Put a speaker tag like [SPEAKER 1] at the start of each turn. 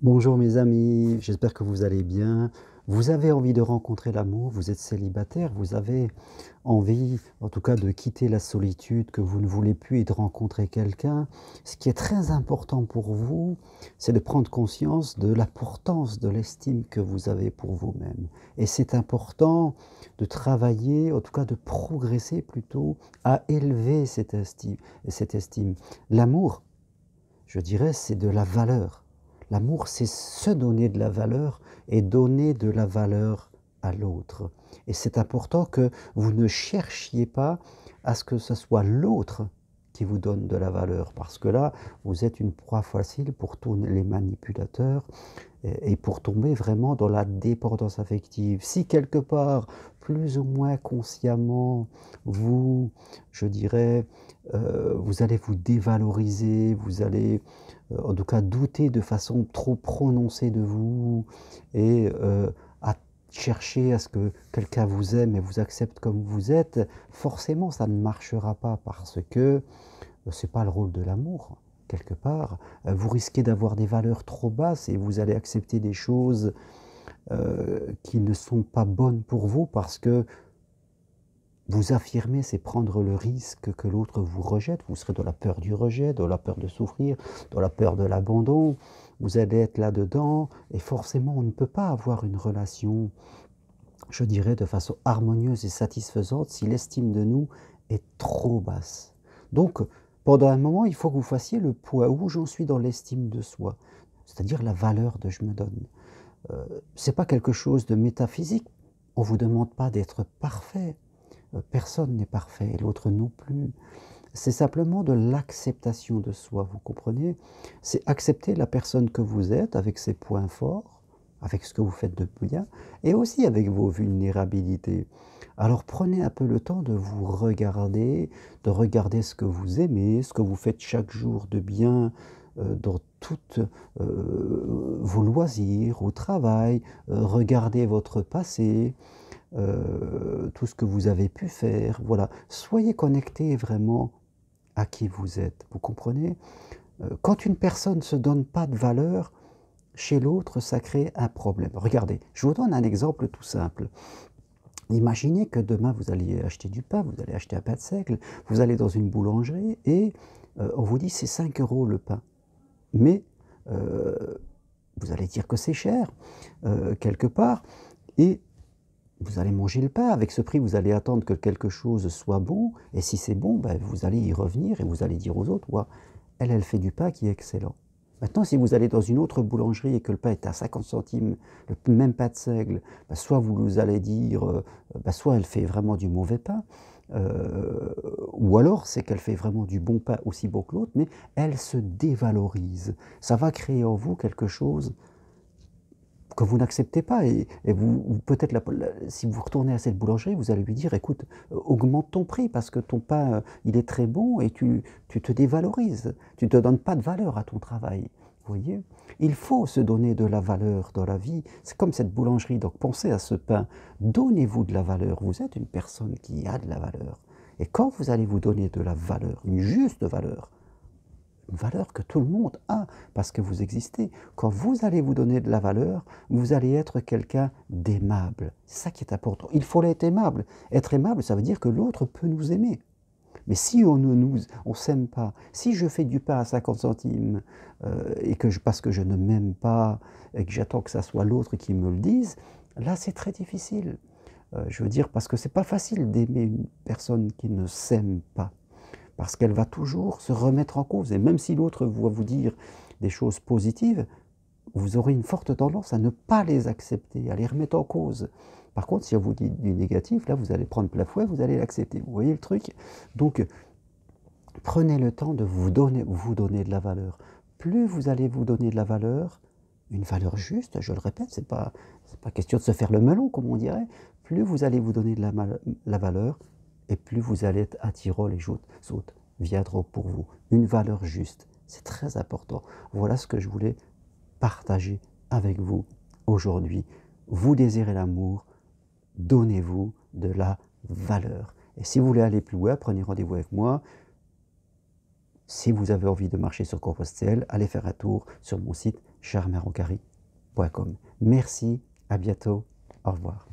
[SPEAKER 1] Bonjour mes amis, j'espère que vous allez bien. Vous avez envie de rencontrer l'amour, vous êtes célibataire, vous avez envie en tout cas de quitter la solitude que vous ne voulez plus et de rencontrer quelqu'un. Ce qui est très important pour vous, c'est de prendre conscience de l'importance de l'estime que vous avez pour vous-même. Et c'est important de travailler, en tout cas de progresser plutôt, à élever cette estime. Cette estime. L'amour, je dirais, c'est de la valeur. L'amour, c'est se donner de la valeur et donner de la valeur à l'autre. Et c'est important que vous ne cherchiez pas à ce que ce soit l'autre qui vous donne de la valeur, parce que là, vous êtes une proie facile pour tous les manipulateurs et pour tomber vraiment dans la dépendance affective. Si quelque part, plus ou moins consciemment, vous, je dirais, vous allez vous dévaloriser, vous allez en tout cas douter de façon trop prononcée de vous et à chercher à ce que quelqu'un vous aime et vous accepte comme vous êtes, forcément ça ne marchera pas parce que c'est pas le rôle de l'amour. Quelque part, vous risquez d'avoir des valeurs trop basses et vous allez accepter des choses qui ne sont pas bonnes pour vous parce que vous affirmer, c'est prendre le risque que l'autre vous rejette. Vous serez dans la peur du rejet, dans la peur de souffrir, dans la peur de l'abandon. Vous allez être là-dedans et forcément, on ne peut pas avoir une relation, je dirais, de façon harmonieuse et satisfaisante si l'estime de nous est trop basse. Donc, pendant un moment, il faut que vous fassiez le poids où j'en suis dans l'estime de soi, c'est-à-dire la valeur de je me donne. Ce n'est pas quelque chose de métaphysique. On ne vous demande pas d'être parfait. Personne n'est parfait et l'autre non plus. C'est simplement de l'acceptation de soi, vous comprenez? C'est accepter la personne que vous êtes avec ses points forts, avec ce que vous faites de bien et aussi avec vos vulnérabilités. Alors prenez un peu le temps de regarder ce que vous aimez, ce que vous faites chaque jour de bien dans toutes vos loisirs, au travail, regardez votre passé, tout ce que vous avez pu faire, voilà. Soyez connectés vraiment à qui vous êtes, vous comprenez? Quand une personne ne se donne pas de valeur, chez l'autre, ça crée un problème. Regardez, je vous donne un exemple tout simple. Imaginez que demain vous alliez acheter du pain, vous allez acheter un pain de seigle, vous allez dans une boulangerie et on vous dit c'est 5 € le pain. Mais vous allez dire que c'est cher, quelque part, et vous allez manger le pain. Avec ce prix, vous allez attendre que quelque chose soit bon. Et si c'est bon, ben, vous allez y revenir et vous allez dire aux autres, ouais, elle fait du pain qui est excellent. Maintenant, si vous allez dans une autre boulangerie et que le pain est à 50 centimes, le même pain de seigle, ben, soit vous allez dire, ben, soit elle fait vraiment du mauvais pain, ou alors c'est qu'elle fait vraiment du bon pain aussi bon que l'autre, mais elle se dévalorise. Ça va créer en vous quelque chose que vous n'acceptez pas et vous peut-être si vous retournez à cette boulangerie, vous allez lui dire: «Écoute, augmente ton prix parce que ton pain, il est très bon et tu te dévalorises. Tu ne te donnes pas de valeur à ton travail». Vous voyez? Il faut se donner de la valeur dans la vie. C'est comme cette boulangerie, donc pensez à ce pain. Donnez-vous de la valeur. Vous êtes une personne qui a de la valeur et quand vous allez vous donner de la valeur, une juste valeur, une valeur que tout le monde a, parce que vous existez. Quand vous allez vous donner de la valeur, vous allez être quelqu'un d'aimable. C'est ça qui est important. Il faut être aimable. Être aimable, ça veut dire que l'autre peut nous aimer. Mais si on s'aime pas, si je fais du pain à 50 centimes et parce que je ne m'aime pas et que j'attends que ça soit l'autre qui me le dise, là c'est très difficile. Je veux dire parce que c'est pas facile d'aimer une personne qui ne s'aime pas. Parce qu'elle va toujours se remettre en cause. Et même si l'autre va vous dire des choses positives, vous aurez une forte tendance à ne pas les accepter, à les remettre en cause. Par contre, si on vous dit du négatif, là, vous allez prendre plein fouet, vous allez l'accepter. Vous voyez le truc? Donc, prenez le temps de vous donner de la valeur. Plus vous allez vous donner de la valeur, une valeur juste, je le répète, c'est pas question de se faire le melon, comme on dirait. Plus vous allez vous donner de la valeur, et plus vous allez être attirant, les autres viendront pour vous. Une valeur juste, c'est très important. Voilà ce que je voulais partager avec vous aujourd'hui. Vous désirez l'amour, donnez-vous de la valeur. Et si vous voulez aller plus loin, prenez rendez-vous avec moi. Si vous avez envie de marcher sur Compostelle, allez faire un tour sur mon site germainrocari.com. Merci, à bientôt, au revoir.